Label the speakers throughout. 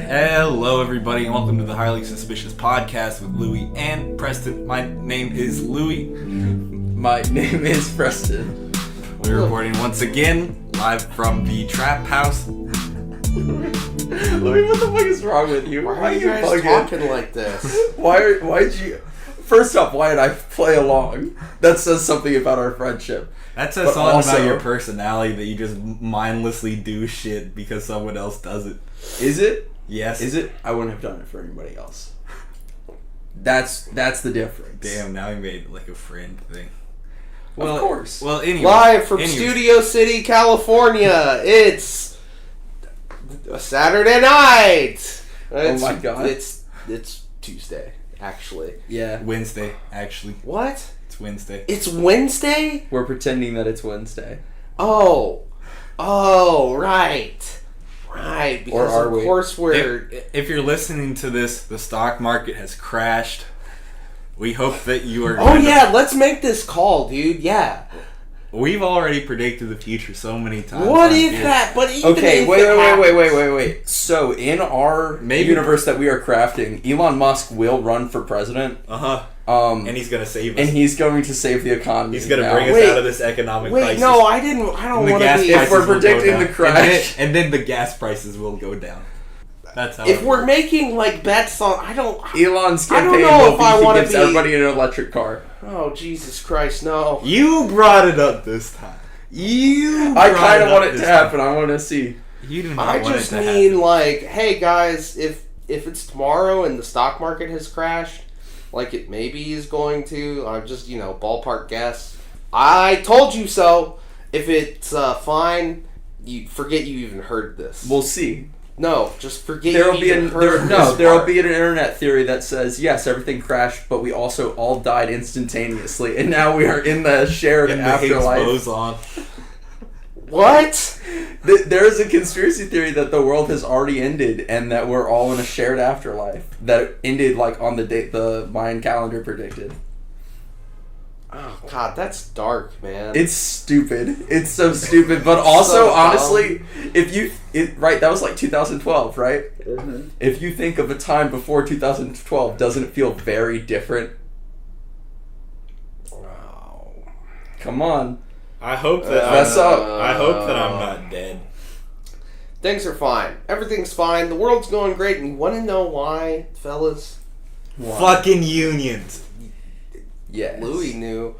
Speaker 1: Hello, everybody, and welcome to the Highly Suspicious Podcast with Louie and Preston. My name is Louie.
Speaker 2: My name is Preston.
Speaker 1: We're recording once again, live from the Trap House.
Speaker 2: Louie, what the fuck is wrong with you?
Speaker 3: Why are you guys talking like this?
Speaker 2: Why'd you... First off, why did I play along? That says something about our friendship.
Speaker 1: That says something about your personality, that you just mindlessly do shit because someone else does it.
Speaker 2: Is it?
Speaker 1: Yes.
Speaker 2: Is it? I wouldn't have done it for anybody else. That's the difference.
Speaker 1: Damn, now you made it like a friend thing.
Speaker 2: Well, of course.
Speaker 1: Well, anyway.
Speaker 3: Live from Studio City, California, it's a Saturday night.
Speaker 2: Oh my god.
Speaker 3: It's Tuesday, actually.
Speaker 2: Yeah.
Speaker 1: Wednesday, actually.
Speaker 3: What?
Speaker 1: It's Wednesday.
Speaker 3: It's Wednesday?
Speaker 2: We're pretending that it's Wednesday.
Speaker 3: Oh, right. Right, because
Speaker 2: or are
Speaker 3: of course we're...
Speaker 1: If you're listening to this, the stock market has crashed. We hope that you are...
Speaker 3: Oh yeah, let's make this call, dude, yeah.
Speaker 1: We've already predicted the future so many times.
Speaker 3: What if that? But even
Speaker 2: okay,
Speaker 3: if
Speaker 2: wait. So in our universe that we are crafting, Elon Musk will run for president.
Speaker 1: And he's gonna save us.
Speaker 2: And he's going to save the economy.
Speaker 1: He's gonna bring us out of this economic crisis.
Speaker 3: No, I don't want to be...
Speaker 2: If we're predicting the crash...
Speaker 1: And then the gas prices will go down. That's how
Speaker 3: if we're making, like, bets on...
Speaker 2: Elon's campaign
Speaker 3: will be
Speaker 2: he gives everybody an electric car.
Speaker 3: Oh, Jesus Christ, no.
Speaker 1: You brought it up this time.
Speaker 2: I kind of want it to happen. I want to see.
Speaker 1: You do
Speaker 3: not want it to happen. I just mean, like, hey, guys, if it's tomorrow and the stock market has crashed, like it maybe is going to, I'm just, ballpark guess. I told you so. If it's fine, you forget you even heard this.
Speaker 2: We'll see.
Speaker 3: No, just forget
Speaker 2: there'll be an internet theory that says yes, everything crashed, but we also all died instantaneously, and now we are in the shared afterlife.
Speaker 1: The Higgs boson.
Speaker 3: What?
Speaker 2: There is a conspiracy theory that the world has already ended, and that we're all in a shared afterlife that ended like on the date the Mayan calendar predicted.
Speaker 3: Oh God, that's dark, man.
Speaker 2: It's stupid. It's so stupid. But also, honestly, that was like 2012, right? Mm-hmm. If you think of a time before 2012, doesn't it feel very different?
Speaker 3: Wow.
Speaker 2: Come on.
Speaker 1: I hope that I hope that I'm not dead.
Speaker 3: Things are fine. Everything's fine. The world's going great. And you want to know why, fellas?
Speaker 1: Why? Fucking unions.
Speaker 2: Yes.
Speaker 3: Louis knew.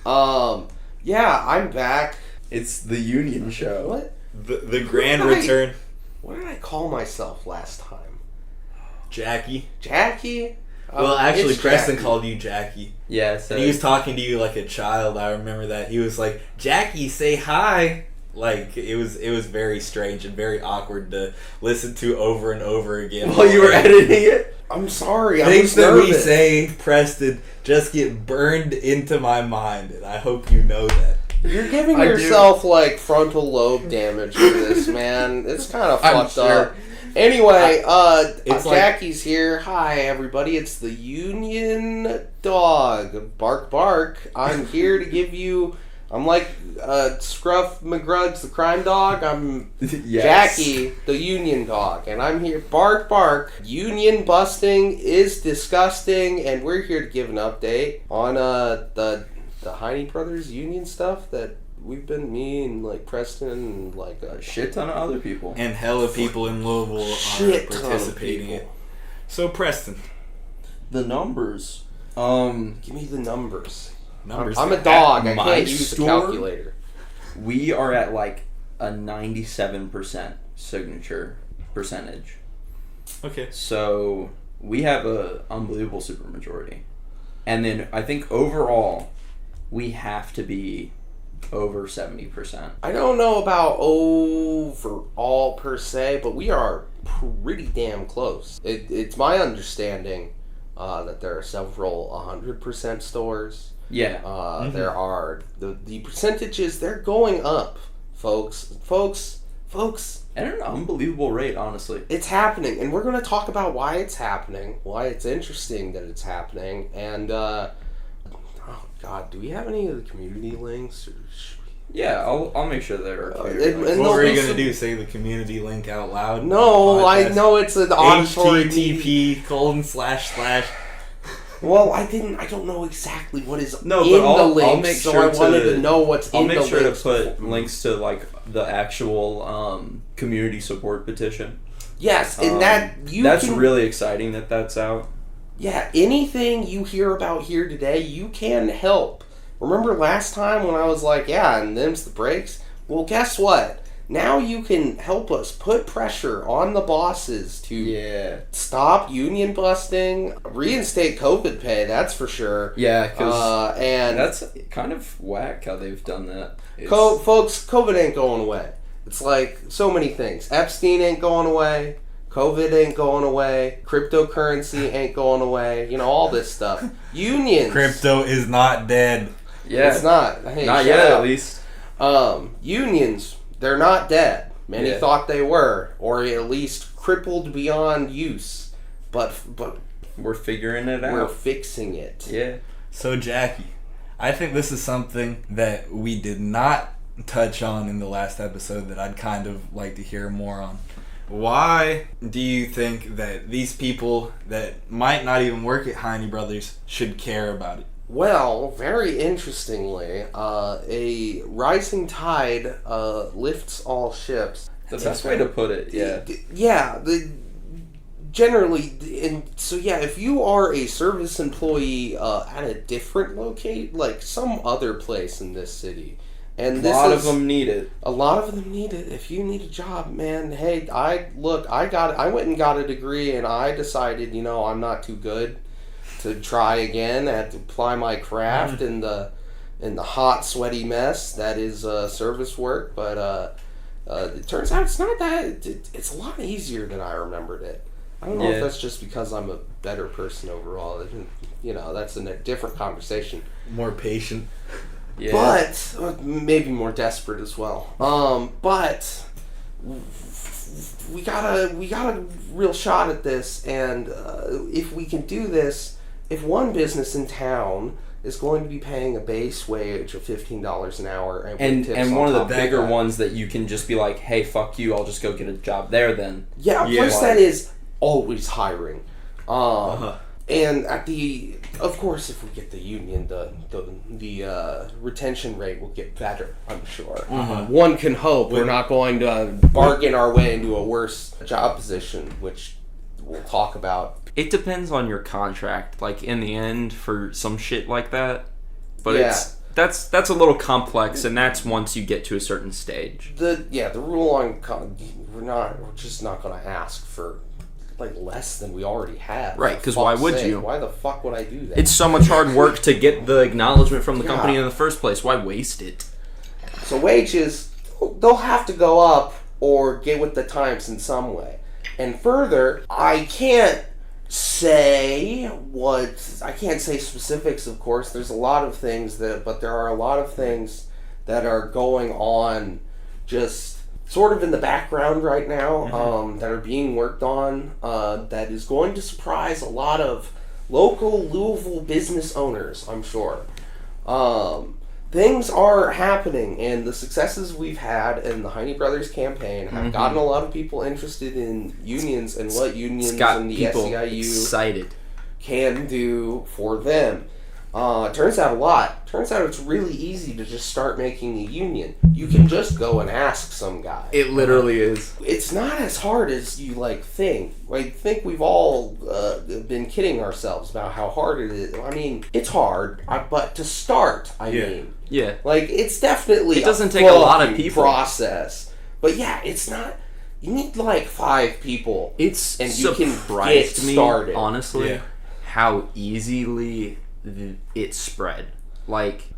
Speaker 3: Yeah, I'm back.
Speaker 2: It's the Union Show.
Speaker 3: What?
Speaker 1: The grand return.
Speaker 3: What did I call myself last time?
Speaker 1: Jacky.
Speaker 3: Jacky?
Speaker 1: Well, actually, Preston
Speaker 3: Jacky.
Speaker 1: called you Jacky.
Speaker 2: Yes.
Speaker 1: And he was talking to you like a child. I remember that. He was like, Jacky, say hi. Like, it was very strange and very awkward to listen to over and over again.
Speaker 2: While you were editing it?
Speaker 3: I'm sorry.
Speaker 1: Things that we say, Preston, just get burned into my mind, and I hope you know that.
Speaker 3: You're giving yourself like frontal lobe damage for this, man. It's kind of fucked up. Anyway, Jacky's here. Hi, everybody. It's the Union Dog. Bark, bark. I'm here to give you... I'm like Scruff McGrudge, the crime dog. I'm Jacky, the union dog. And I'm here. Bark, bark. Union busting is disgusting. And we're here to give an update on the Heine brothers union stuff that we've been, me and like Preston and like
Speaker 2: a shit ton of other people.
Speaker 1: And hella people in Louisville are participating in it. So, Preston.
Speaker 2: The numbers.
Speaker 3: Give me the numbers.
Speaker 1: I'm
Speaker 3: a dog. I can't use the calculator.
Speaker 2: We are at like a 97% signature percentage.
Speaker 1: Okay.
Speaker 2: So we have a unbelievable supermajority. And then I think overall we have to be over 70%.
Speaker 3: I don't know about overall per se, but we are pretty damn close. It's my understanding that there are several 100% stores.
Speaker 2: Yeah.
Speaker 3: There are the percentages, they're going up, folks.
Speaker 2: At an unbelievable rate, honestly.
Speaker 3: It's happening, and we're going to talk about why it's happening, why it's interesting that it's happening, and oh God, do we have any of the community links? Or
Speaker 2: Yeah, I'll make sure they're
Speaker 1: what were you going to do? Say the community link out loud?
Speaker 3: No, I know it's an auditory
Speaker 1: http://
Speaker 3: Well, I don't know exactly what is in
Speaker 2: but
Speaker 3: the links,
Speaker 2: I'll make
Speaker 3: so
Speaker 2: sure
Speaker 3: I wanted to know what's in the links.
Speaker 2: I'll make sure to put links to, like, the actual community support petition.
Speaker 3: Yes, and
Speaker 2: that's really exciting that's out.
Speaker 3: Yeah, anything you hear about here today, you can help. Remember last time when I was like, yeah, and them's the breaks? Well, guess what? Now you can help us put pressure on the bosses to stop union busting, reinstate COVID pay, that's for sure.
Speaker 2: Yeah, because and that's kind of whack how they've done that.
Speaker 3: Folks, COVID ain't going away. It's like so many things. Epstein ain't going away. COVID ain't going away. Cryptocurrency ain't going away. All this stuff. Unions.
Speaker 1: Crypto is not dead.
Speaker 3: Yeah. It's not. Hey,
Speaker 2: not yet, at least.
Speaker 3: Unions, they're not dead. Many thought they were, or at least crippled beyond use. But
Speaker 2: we're figuring it out.
Speaker 3: We're fixing it.
Speaker 2: Yeah.
Speaker 1: So, Jacky, I think this is something that we did not touch on in the last episode that I'd kind of like to hear more on. Why do you think that these people that might not even work at Heine Brothers should care about it?
Speaker 3: Well, very interestingly, a rising tide lifts all ships.
Speaker 2: The best way to put it, yeah.
Speaker 3: Yeah, generally, and so yeah, if you are a service employee at a different like some other place in this city, and
Speaker 2: a lot of them need it.
Speaker 3: A lot of them need it. If you need a job, man, hey, I went and got a degree, and I decided, I'm not too good to try again. I had to apply my craft in the hot, sweaty mess that is service work. But it turns out it's not that. It's a lot easier than I remembered it. I don't know if that's just because I'm a better person overall. That's a different conversation.
Speaker 1: More patient.
Speaker 3: Yeah. But maybe more desperate as well. But we got a real shot at this, and if we can do this, if one business in town is going to be paying a base wage of $15 an hour,
Speaker 2: and one of the bigger ones that you can just be like, hey, fuck you, I'll just go get a job there then.
Speaker 3: Yeah, a place that is always hiring. And of course, if we get the union, the retention rate will get better, I'm sure. One can hope we're not going to bargain our way into a worse job position, which we'll talk about.
Speaker 2: It depends on your contract, like in the end, for some shit like that. But that's a little complex, and that's once you get to a certain stage.
Speaker 3: The rule on we're just not going to ask for like less than we already have.
Speaker 2: Right, because why would you?
Speaker 3: Why the fuck would I do that?
Speaker 2: It's so much hard work to get the acknowledgement from the company in the first place. Why waste it?
Speaker 3: So wages, they'll have to go up or get with the times in some way. And further, I can't say specifics, of course. There's a lot of things but there are a lot of things that are going on just sort of in the background right now, that are being worked on, that is going to surprise a lot of local Louisville business owners, I'm sure. Things are happening, and the successes we've had in the Heine Brothers campaign have gotten a lot of people interested in unions and what unions and the SEIU
Speaker 2: excited
Speaker 3: can do for them. Turns out it's really easy to just start making a union. You can just go and ask some guy.
Speaker 2: It literally is.
Speaker 3: It's not as hard as you think. I think we've all been kidding ourselves about how hard it is. I mean, it's hard, but to start, it's definitely
Speaker 2: it doesn't take a lot of people
Speaker 3: process. But it's not. You need 5 people.
Speaker 2: You can get
Speaker 3: started.
Speaker 2: Honestly, how easily it spread.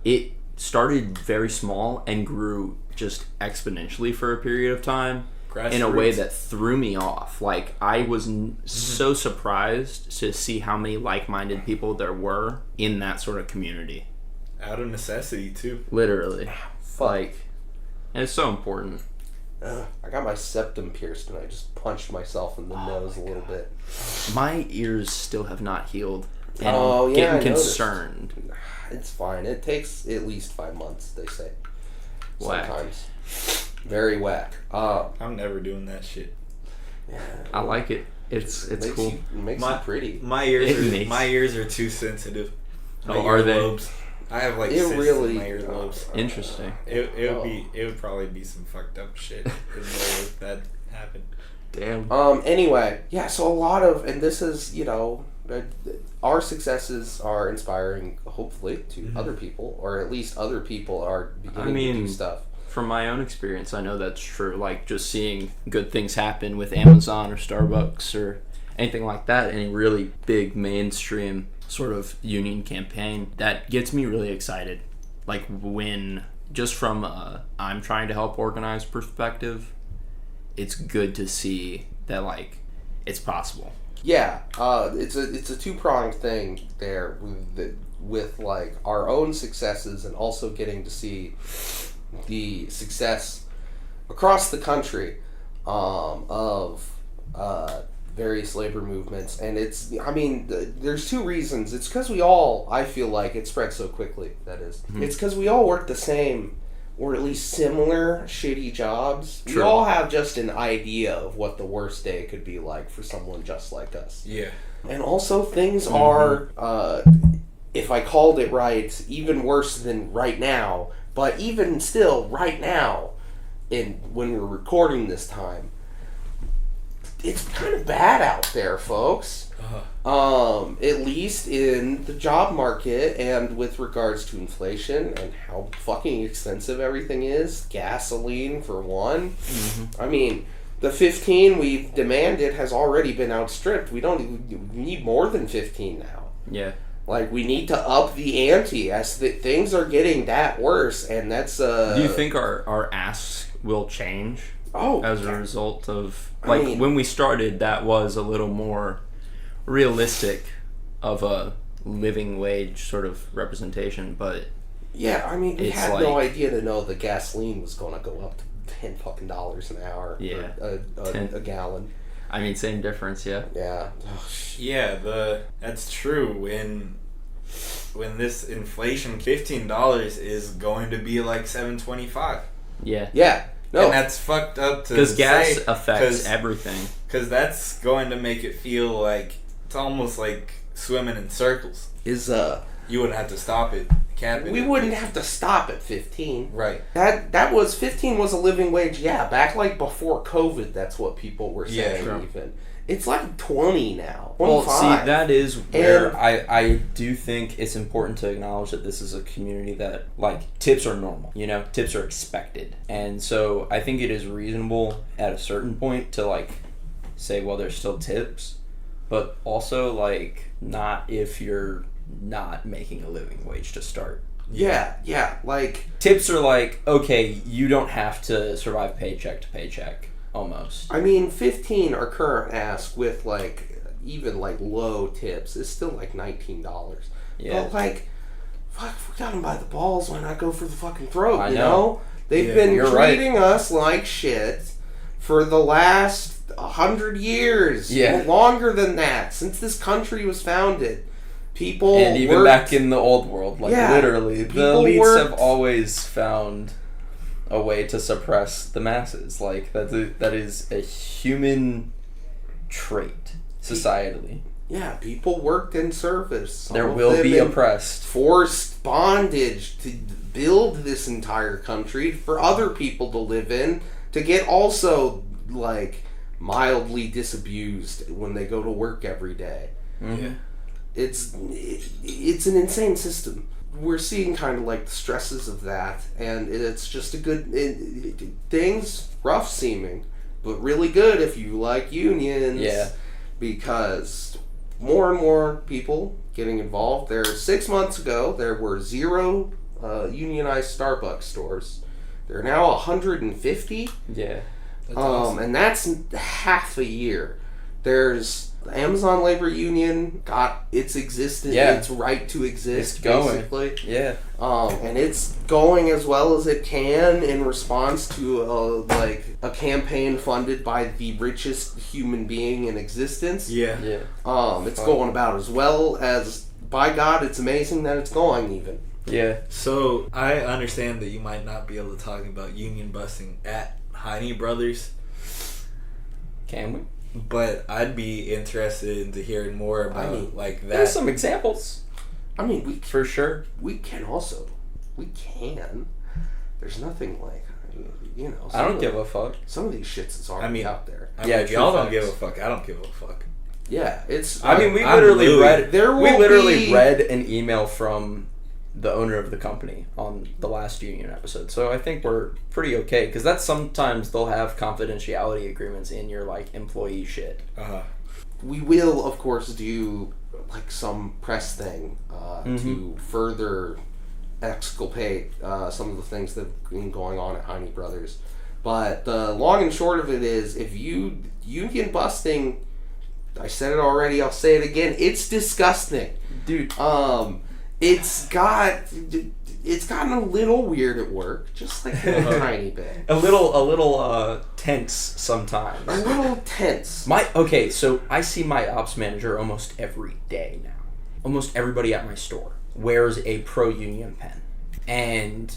Speaker 2: It started very small and grew just exponentially for a period of time in a way that threw me off. I was so surprised to see how many like-minded people there were in that sort of community.
Speaker 1: Out of necessity, too.
Speaker 2: Literally. And it's so important.
Speaker 3: I got my septum pierced and I just punched myself in the nose a little bit.
Speaker 2: My ears still have not healed. And I'm getting concerned.
Speaker 3: It's fine. It takes at least 5 months, they say.
Speaker 4: Whack.
Speaker 3: sometimes. Very whack.
Speaker 1: I'm never doing that shit.
Speaker 3: Yeah,
Speaker 4: I like it. It's cool.
Speaker 3: It makes you pretty.
Speaker 1: My ears are too sensitive.
Speaker 4: Oh, are they?
Speaker 1: Lobes. I have like cysts in my earlobes.
Speaker 4: Interesting.
Speaker 1: It would probably be some fucked up shit if that happened.
Speaker 4: Damn.
Speaker 3: Anyway, yeah. So a lot of, and this is, you know, our successes are inspiring, hopefully, to other people, or at least other people are beginning to do stuff.
Speaker 4: From my own experience, I know that's true. Like, just seeing good things happen with Amazon or Starbucks or anything like that, any really big mainstream sort of union campaign, that gets me really excited. Like, when, just from I'm trying to help organize perspective, it's good to see that, like, it's possible.
Speaker 3: Yeah, it's a two-pronged thing there with like our own successes and also getting to see the success across the country of various labor movements. And it's, I mean, there's two reasons. It's because we all, I feel like it spread so quickly, that is. Mm-hmm. It's because we all work the same, or at least similar, shitty jobs. True. We all have just an idea of what the worst day could be like for someone just like us.
Speaker 1: Yeah.
Speaker 3: And also things are, if I called it right, even worse than right now. But even still, right now, when we're recording this time, it's kind of bad out there, folks. At least in the job market, and with regards to inflation and how fucking expensive everything is. Gasoline, for one. Mm-hmm. I mean, the 15 we've demanded has already been outstripped. We need more than 15 now.
Speaker 4: Yeah.
Speaker 3: Like, we need to up the ante as things are getting that worse, and that's...
Speaker 4: Do you think our asks will change as a result of... Like, I mean, when we started, that was a little more realistic of a living wage sort of representation, but...
Speaker 3: Yeah, I mean, we had no idea to know that gasoline was going to go up to $10 an hour for a gallon.
Speaker 4: I mean, same difference, yeah.
Speaker 3: Yeah.
Speaker 1: That's true. When this inflation, $15 is going to be like $7.25.
Speaker 4: Yeah.
Speaker 3: Yeah. No.
Speaker 1: And that's fucked up to
Speaker 4: because gas affects everything.
Speaker 1: Because that's going to make it feel like it's almost like swimming in circles. You wouldn't have to stop it.
Speaker 3: We wouldn't have to stop at 15.
Speaker 1: Right.
Speaker 3: That was 15 was a living wage. Yeah, back like before COVID, that's what people were saying.
Speaker 1: Sure.
Speaker 3: Even it's like 20 now. 25.
Speaker 4: Well, see, that is where I do think it's important to acknowledge that this is a community that, like, tips are normal. You know, tips are expected, and so I think it is reasonable at a certain point to, like, say, well, there's still tips, but also, like, not if you're not making a living wage to start.
Speaker 3: Yeah, like...
Speaker 4: Tips are like, okay, you don't have to survive paycheck to paycheck, almost.
Speaker 3: I mean, 15, our current ask with, like, even, like, low tips is still, like, $19.
Speaker 4: Yeah.
Speaker 3: But, like, fuck, if we got them by the balls, why not go for the fucking throat, you know? They've been treating us like shit for the last 100 years.
Speaker 4: Yeah.
Speaker 3: Longer than that, since this country was founded. People
Speaker 2: and even back in the old world, like literally, the elites have always found a way to suppress the masses. Like that is a human trait, societally.
Speaker 3: Yeah, people worked in service.
Speaker 2: There will be oppressed,
Speaker 3: forced bondage to build this entire country for other people to live in, to get also like mildly disabused when they go to work every day.
Speaker 4: Mm-hmm.
Speaker 1: Yeah.
Speaker 3: It's an insane system. We're seeing kind of like the stresses of that, and it's just a good things rough seeming, but really good if you like unions.
Speaker 2: Yeah,
Speaker 3: because more and more people getting involved. 6 months ago there were 0 unionized Starbucks stores. There are now 150.
Speaker 2: Yeah,
Speaker 3: that's awesome. And that's half a year. There's the Amazon Labor Union got its existence, its right to exist,
Speaker 2: it's going.
Speaker 3: Basically.
Speaker 2: Yeah.
Speaker 3: And it's going as well as it can in response to a campaign funded by the richest human being in existence.
Speaker 1: Yeah.
Speaker 3: Yeah. It's going about as well as, by God, it's amazing that it's going even.
Speaker 2: Yeah.
Speaker 1: So I understand that you might not be able to talk about union busting at Heine Brothers.
Speaker 2: Can we?
Speaker 1: But I'd be interested to hearing more about like that.
Speaker 2: There's some examples.
Speaker 3: I mean, we
Speaker 2: For sure.
Speaker 3: We can. There's nothing like, you know.
Speaker 2: I don't give a fuck.
Speaker 3: Some of these shits is already out there.
Speaker 1: If y'all don't give a fuck, I don't give a fuck.
Speaker 3: Yeah, it's.
Speaker 2: I mean, we literally read an email from the owner of the company on the last union episode, so I think we're pretty okay, because that's sometimes they'll have confidentiality agreements in your like employee shit.
Speaker 3: We will, of course, do like some press thing to further exculpate some of the things that have been going on at Heine Brothers. But the long and short of it is, if you union busting, I said it already, I'll say it again, it's disgusting,
Speaker 2: dude.
Speaker 3: It's gotten a little weird at work, just like a tiny bit.
Speaker 2: A little tense sometimes.
Speaker 3: A little tense.
Speaker 2: So I see my ops manager almost every day now. Almost everybody at my store wears a pro-union pen. And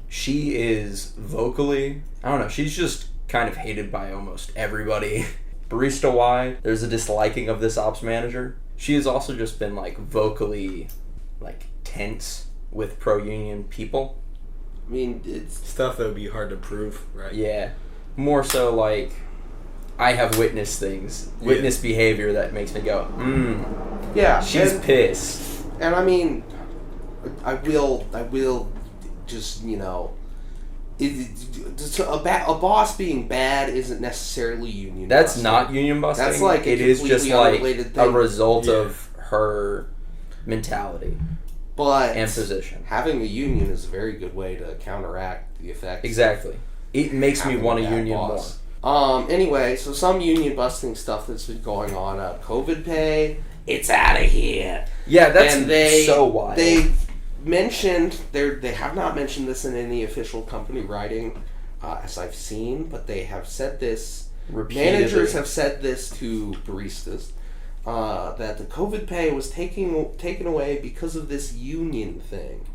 Speaker 2: she is vocally, I don't know, she's just kind of hated by almost everybody. Barista-wide, there's a disliking of this ops manager. She has also just been like vocally like tense with pro-union people.
Speaker 3: I mean, it's
Speaker 1: stuff that would be hard to prove, right?
Speaker 2: Yeah. More so like, I have witnessed things, witnessed behavior that makes me go,
Speaker 3: yeah,
Speaker 2: she's pissed.
Speaker 3: And I mean, I will just, you know, a boss being bad isn't necessarily union
Speaker 2: That's
Speaker 3: busting.
Speaker 2: not union busting.
Speaker 3: That's like
Speaker 2: it is just like a result
Speaker 1: Yeah.
Speaker 2: of her mentality
Speaker 3: but
Speaker 2: and position.
Speaker 3: Having a union is a very good way to counteract the effects.
Speaker 2: Exactly. It makes me want a union
Speaker 3: boss.
Speaker 2: more.
Speaker 3: Anyway, so some union busting stuff that's been going on. COVID pay, it's out of here.
Speaker 2: Yeah, that's so wild.
Speaker 3: They mentioned, they have not mentioned this in any official company writing, as I've seen, but they have said this.
Speaker 2: Repeatedly.
Speaker 3: Managers have said this to baristas, that the COVID pay was taken away because of this union thing.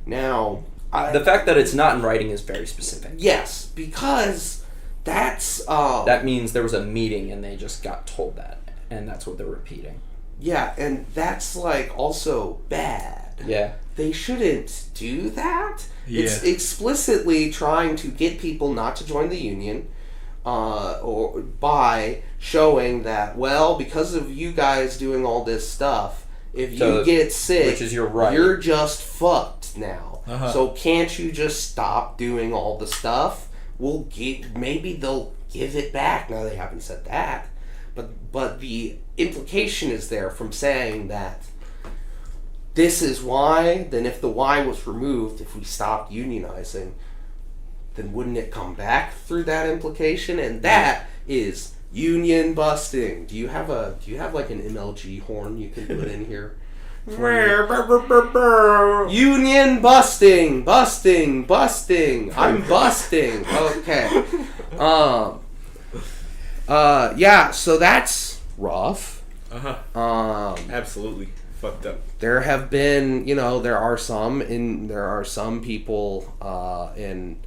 Speaker 3: Now,
Speaker 2: the fact that it's not in writing is very specific.
Speaker 3: Yes, because that's
Speaker 2: that means there was a meeting and they just got told that, and that's what they're repeating.
Speaker 3: Yeah, and that's like also bad.
Speaker 2: Yeah.
Speaker 3: They shouldn't do that.
Speaker 1: Yeah.
Speaker 3: It's explicitly trying to get people not to join the union, or by showing that, well, because of you guys doing all this stuff, if you get sick,
Speaker 2: which is your right,
Speaker 3: you're just fucked now. So can't you just stop doing all the stuff? Maybe they'll give it back. Now, they haven't said that, but the implication is there from saying that this is why. Then if the why was removed, if we stopped unionizing, then wouldn't it come back through that implication? And that is union busting. Do you have like an MLG horn you can put in here? Union busting. I'm busting. Okay. Yeah, so that's rough.
Speaker 1: Absolutely fucked up.
Speaker 3: There have been, there are some people in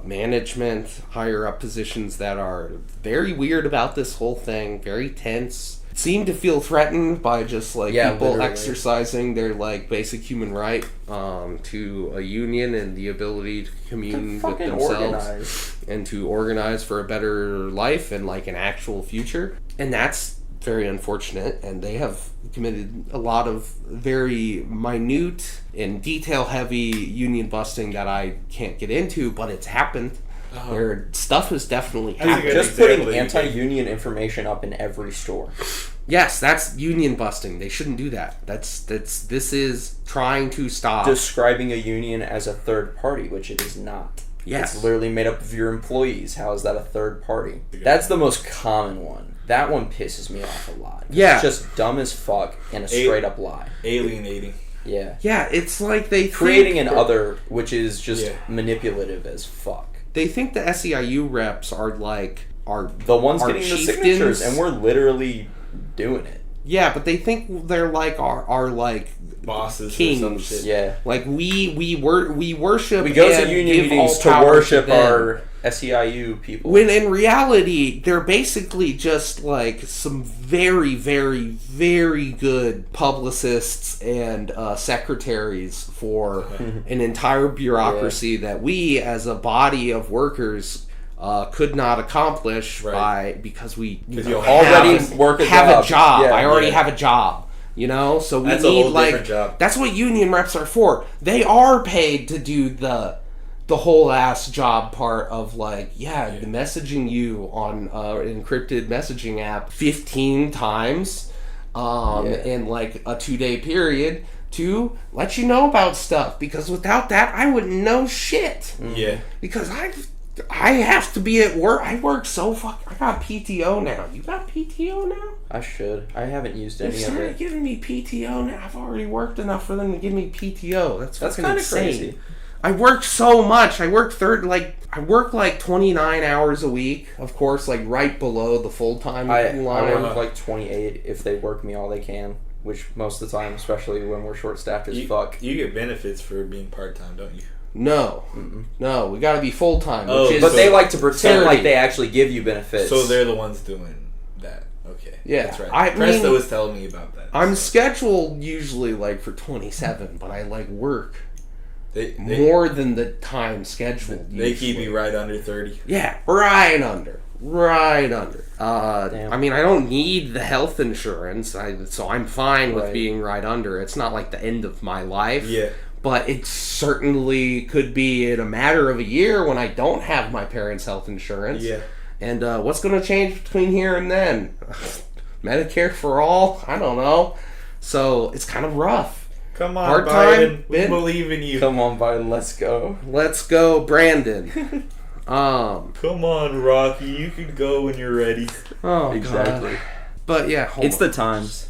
Speaker 3: management, higher up positions that are very weird about this whole thing, very tense. Seem to feel threatened by just people
Speaker 2: literally
Speaker 3: exercising their basic human right to a union and the ability to commune with themselves and to organize for a better life and an actual future. And that's very unfortunate, and they have committed a lot of very minute and detail heavy union busting that I can't get into, but it's happened. Where stuff has definitely happened.
Speaker 2: Just putting anti-union information up in every store.
Speaker 3: Yes, that's union busting. They shouldn't do that. This is trying to stop.
Speaker 2: Describing a union as a third party, which it is not.
Speaker 3: Yes.
Speaker 2: It's literally made up of your employees. How is that a third party? That's the most common one. That one pisses me off a lot.
Speaker 3: Yeah.
Speaker 2: It's just dumb as fuck and a straight up lie.
Speaker 1: Alienating.
Speaker 2: Yeah.
Speaker 3: Yeah, it's like they
Speaker 2: creating an other, which is just manipulative as fuck.
Speaker 3: They think the SEIU reps are
Speaker 2: the ones getting the signatures, and we're literally doing it.
Speaker 3: Yeah, but they think they're like our like
Speaker 1: bosses
Speaker 3: kings.
Speaker 1: or some shit.
Speaker 2: Yeah.
Speaker 3: Like we worship.
Speaker 2: We go
Speaker 3: and
Speaker 2: to union
Speaker 3: give
Speaker 2: meetings
Speaker 3: all
Speaker 2: to
Speaker 3: power
Speaker 2: worship
Speaker 3: them.
Speaker 2: our SEIU people.
Speaker 3: When in reality, they're basically just like some very, very, very good publicists and secretaries for an entire bureaucracy that we, as a body of workers, could not accomplish because we
Speaker 2: already work
Speaker 3: have a job.
Speaker 2: Yeah,
Speaker 3: I already have a job. You know, so we
Speaker 1: That's
Speaker 3: need
Speaker 1: a whole
Speaker 3: like
Speaker 1: different job.
Speaker 3: that's what union reps are for. They are paid to do the whole ass job part of like messaging you on an encrypted messaging app 15 times in like a 2-day period to let you know about stuff, because without that I wouldn't know shit.
Speaker 1: Yeah.
Speaker 3: Because I have to be at work. I work so I got PTO now. You got PTO now?
Speaker 2: I should. I haven't used
Speaker 3: They
Speaker 2: any of
Speaker 3: started
Speaker 2: it.
Speaker 3: giving me PTO now. I've already worked enough for them to give me PTO. That's fucking
Speaker 2: kind of
Speaker 3: insane.
Speaker 2: crazy.
Speaker 3: I work so much. I work like 29 hours a week. Of course, like right below the full-time
Speaker 2: I
Speaker 3: line.
Speaker 2: work like 28 if they work me all they can, which most of the time, especially when we're short-staffed as fuck.
Speaker 1: You get benefits for being part-time, don't you?
Speaker 3: No. No, we gotta be full-time.
Speaker 2: But they like to pretend like they actually give you benefits.
Speaker 1: So they're the ones doing that. Okay.
Speaker 3: Yeah.
Speaker 1: That's right. Preston was telling me about that.
Speaker 3: I'm scheduled usually like for 27, but I like work.
Speaker 1: They
Speaker 3: more than the time scheduled.
Speaker 1: They keep you right under 30.
Speaker 3: Yeah, right under. I mean, I don't need the health insurance, so I'm fine with being right under. It's not like the end of my life.
Speaker 1: Yeah.
Speaker 3: But it certainly could be in a matter of a year when I don't have my parents' health insurance.
Speaker 1: Yeah.
Speaker 3: And what's going to change between here and then? Medicare for all? I don't know. So it's kind of rough.
Speaker 1: Come on,
Speaker 3: Part-time,
Speaker 1: Biden. We believe in you.
Speaker 2: Come on, Biden. Let's go.
Speaker 3: Let's go, Brandon.
Speaker 1: Come on, Rocky. You can go when you're ready.
Speaker 3: Oh,
Speaker 2: Exactly.
Speaker 3: God. But yeah,
Speaker 4: It's the times.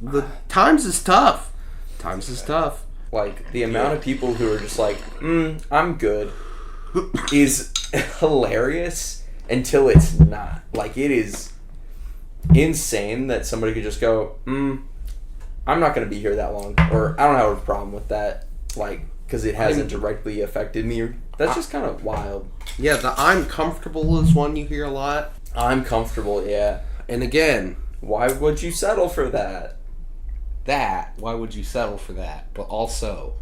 Speaker 3: The times is tough.
Speaker 2: Like, the amount of people who are just like, I'm good, is hilarious until it's not. Like, it is insane that somebody could just go, I'm not going to be here that long. Or, I don't have a problem with that. Like, because it hasn't directly affected me. That's just kind of wild.
Speaker 3: Yeah, the I'm comfortable is one you hear a lot.
Speaker 2: I'm comfortable, yeah.
Speaker 3: And again,
Speaker 2: Why would you settle for that?
Speaker 3: why would you settle for that? But also,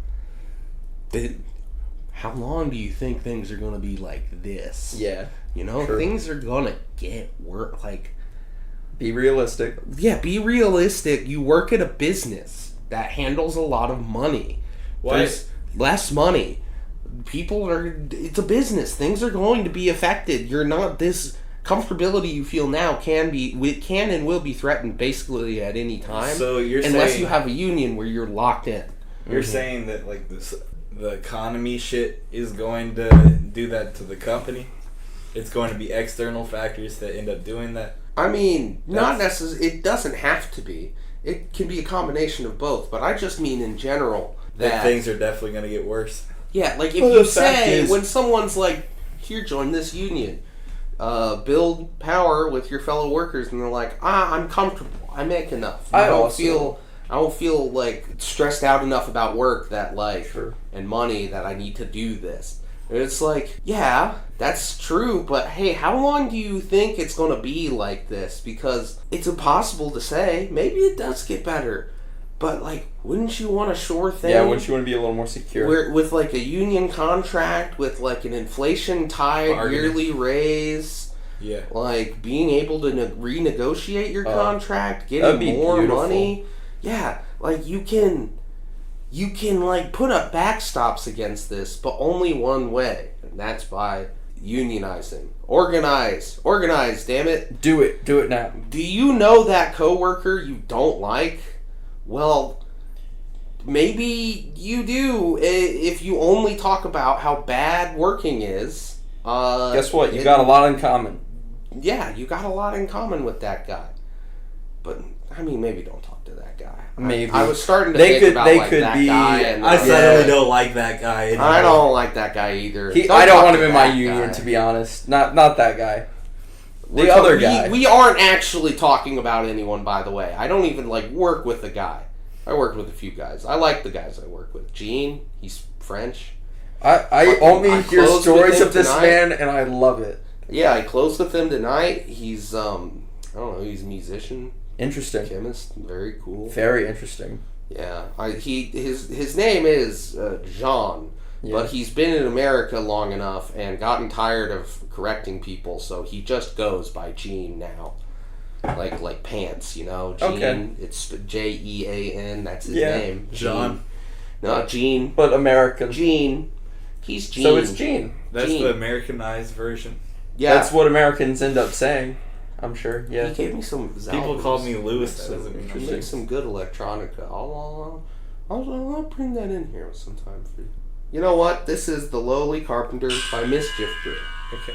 Speaker 3: how long do you think things are going to be like this?
Speaker 2: Yeah.
Speaker 3: You know,
Speaker 2: True.
Speaker 3: things are going to get work. Like,
Speaker 2: Be realistic.
Speaker 3: yeah, be realistic. You work at a business that handles a lot of money.
Speaker 1: Why?
Speaker 3: There's less money. It's a business. Things are going to be affected. You're not this comfortability you feel now can and will be threatened basically at any time.
Speaker 1: So you're
Speaker 3: unless
Speaker 1: saying,
Speaker 3: you have a union where you're locked in.
Speaker 1: You're saying that like the economy shit is going to do that to the company. It's going to be external factors that end up doing that.
Speaker 3: I mean, not necessarily. It doesn't have to be. It can be a combination of both. But I just mean in general
Speaker 1: That things are definitely going to get worse.
Speaker 3: Yeah, like if
Speaker 1: Well,
Speaker 3: you
Speaker 1: the fact
Speaker 3: say,
Speaker 1: is-
Speaker 3: when someone's like, here, join this union, build power with your fellow workers, and they're like, I'm comfortable, I make enough. I don't feel like stressed out enough about work that like, and money that I need to do this. And it's like, yeah, that's true, but hey, how long do you think it's going to be like this? Because it's impossible to say. Maybe it does get better. But, like, wouldn't you want a sure thing?
Speaker 2: Yeah, wouldn't you want to be a little more secure?
Speaker 3: With, like, a union contract, with, like, an inflation-tied yearly raise.
Speaker 1: Yeah.
Speaker 3: Like, being able to renegotiate your contract,
Speaker 2: that'd be
Speaker 3: getting more
Speaker 2: beautiful.
Speaker 3: money. Yeah, like, you can, like, put up backstops against this, but only one way. And that's by unionizing. Organize, damn it.
Speaker 2: Do it now.
Speaker 3: Do you know that coworker you don't like? Well, maybe you do if you only talk about how bad working is.
Speaker 2: Guess what? You got a lot in common.
Speaker 3: Yeah, you got a lot in common with that guy. But, I mean, maybe don't talk to that guy.
Speaker 2: Maybe.
Speaker 3: I was starting to think about that guy. And
Speaker 1: I suddenly don't like that guy anymore.
Speaker 3: I don't like that guy either.
Speaker 2: I don't
Speaker 3: talk
Speaker 2: want
Speaker 3: to
Speaker 2: him in my
Speaker 3: that
Speaker 2: union,
Speaker 3: guy.
Speaker 2: to be honest. Not that guy. The other guy.
Speaker 3: We aren't actually talking about anyone, by the way. I don't even, like, work with the guy. I worked with a few guys. I like the guys I work with. Gene, he's French.
Speaker 2: I only hear stories of this man, and I love it.
Speaker 3: Yeah, I closed with him tonight. He's, I don't know, he's a musician.
Speaker 2: Interesting.
Speaker 3: Chemist. Very cool.
Speaker 2: Very interesting.
Speaker 3: Yeah. His name is Jean, but he's been in America long enough and gotten tired of correcting people, so he just goes by Gene now. Like pants, you know? Gene. Okay. It's Jean, that's his name.
Speaker 1: John.
Speaker 3: No, Gene.
Speaker 2: But American.
Speaker 3: Gene. He's Gene.
Speaker 2: So it's Gene.
Speaker 1: That's
Speaker 3: Gene.
Speaker 1: the Americanized version.
Speaker 3: Yeah.
Speaker 2: That's what Americans end up saying. I'm sure. Yeah.
Speaker 3: He gave me some
Speaker 1: People call me Lewis. That doesn't mean
Speaker 3: he makes some good electronica. I'll bring that in here sometime for you. You know what? This is The Lowly Carpenter by Mischief Brew.
Speaker 1: Okay.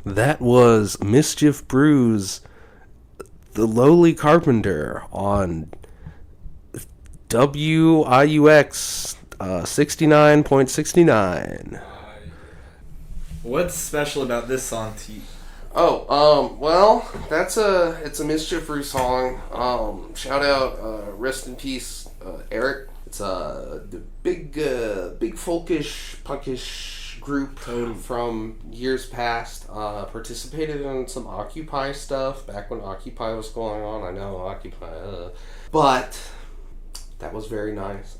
Speaker 3: That was Mischief Brew's The Lowly Carpenter on WIUX 69.69.
Speaker 1: What's special about this song to you?
Speaker 3: Well, it's a Mischief Brew song. Shout out, rest in peace, Eric. It's the big folkish, punkish group from years past. Participated in some Occupy stuff back when Occupy was going on. I know Occupy, but that was very nice.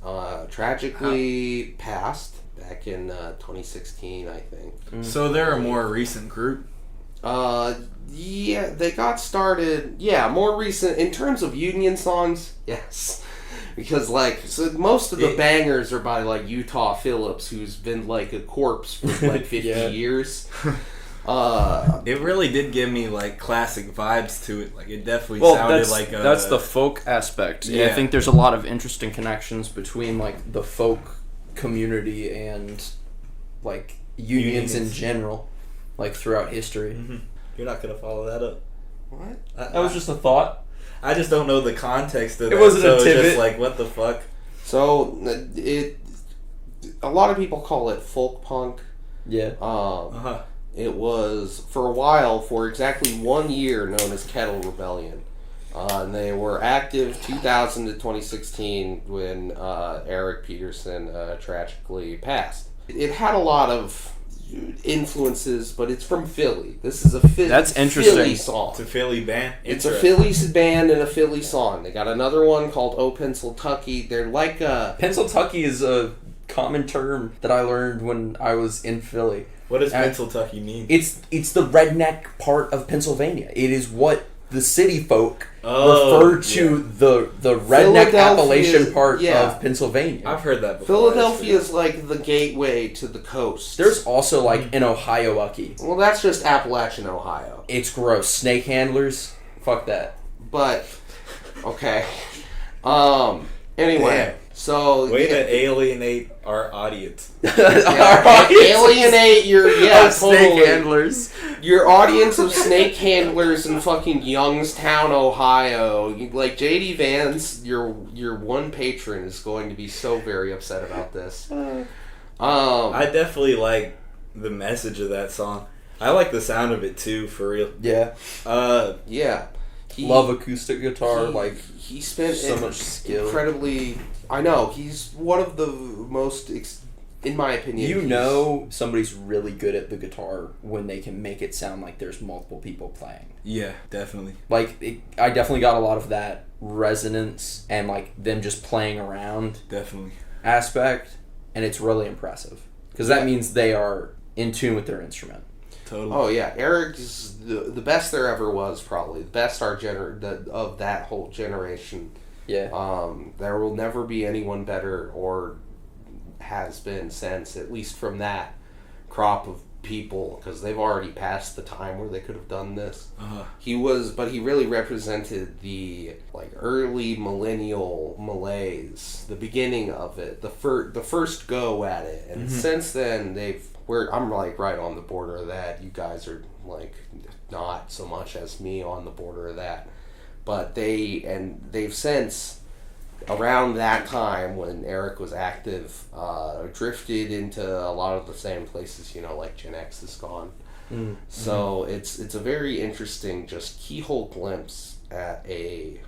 Speaker 3: Tragically passed back in 2016, I think.
Speaker 1: So they're a more recent group?
Speaker 3: Yeah, they got started. Yeah, more recent in terms of Union songs. Yes. Because, most of the bangers are by, Utah Phillips, who's been, a corpse for, 50 years.
Speaker 1: It really did give me, classic vibes to it. It definitely sounded like a...
Speaker 4: That's the folk aspect. Yeah. I think there's a lot of interesting connections between, the folk community and, unions in general, throughout history.
Speaker 1: Mm-hmm. You're not going to follow that up.
Speaker 3: What?
Speaker 2: That was just a thought.
Speaker 1: I just don't know the context of that.
Speaker 2: It wasn't a tidbit.
Speaker 1: It's just what the fuck?
Speaker 3: So, a lot of people call it folk punk.
Speaker 2: Yeah.
Speaker 3: It was, for a while, for exactly 1 year, known as Kettle Rebellion. And they were active 2000 to 2016 when Eric Peterson tragically passed. It had a lot of influences, but it's from Philly. This is a
Speaker 4: That's interesting.
Speaker 3: Philly song.
Speaker 1: It's a Philly band?
Speaker 3: It's a Philly band and a Philly song. They got another one called Oh Pennsyltucky. They're like a...
Speaker 2: Pennsyltucky is a common term that I learned when I was in Philly.
Speaker 1: What does Pennsyltucky mean?
Speaker 2: It's the redneck part of Pennsylvania. It is what the city folk refer to the redneck Appalachian part of Pennsylvania.
Speaker 1: I've heard that before.
Speaker 3: Philadelphia is like the gateway to the coast.
Speaker 2: There's also an Ohio-ucky.
Speaker 3: Well, that's just Appalachian, Ohio.
Speaker 2: It's gross. Snake handlers? Fuck that.
Speaker 3: But, okay. Anyway, so...
Speaker 1: Way to alienate our audience.
Speaker 3: Alienate your... Yeah, totally.
Speaker 2: Snake handlers.
Speaker 3: Your audience of snake handlers in fucking Youngstown, Ohio. JD Vance, your one patron, is going to be so very upset about this.
Speaker 1: I definitely like the message of that song. I like the sound of it too, for real.
Speaker 2: Yeah.
Speaker 3: Yeah.
Speaker 2: Love acoustic guitar.
Speaker 3: He spent
Speaker 2: so much skill.
Speaker 3: Incredibly... I know. He's one of the most... in my opinion...
Speaker 2: somebody's really good at the guitar when they can make it sound like there's multiple people playing.
Speaker 1: Yeah, definitely.
Speaker 2: I definitely got a lot of that resonance and them just playing around.
Speaker 1: Definitely.
Speaker 2: Aspect, and it's really impressive because that means they are in tune with their instrument.
Speaker 1: Totally.
Speaker 3: Oh yeah, Eric is the best there ever was, probably the best of that whole generation.
Speaker 2: Yeah.
Speaker 3: There will never be anyone better or has been since, at least from that crop of people, because they've already passed the time where they could have done this. He really represented the like early millennial malaise, the beginning of it, the first go at it, and since then I'm like right on the border of that. You guys are like not so much as me on the border of that, but they've since, around that time when Eric was active, drifted into a lot of the same places, like Gen X is gone. So it's a very interesting, just keyhole glimpse at a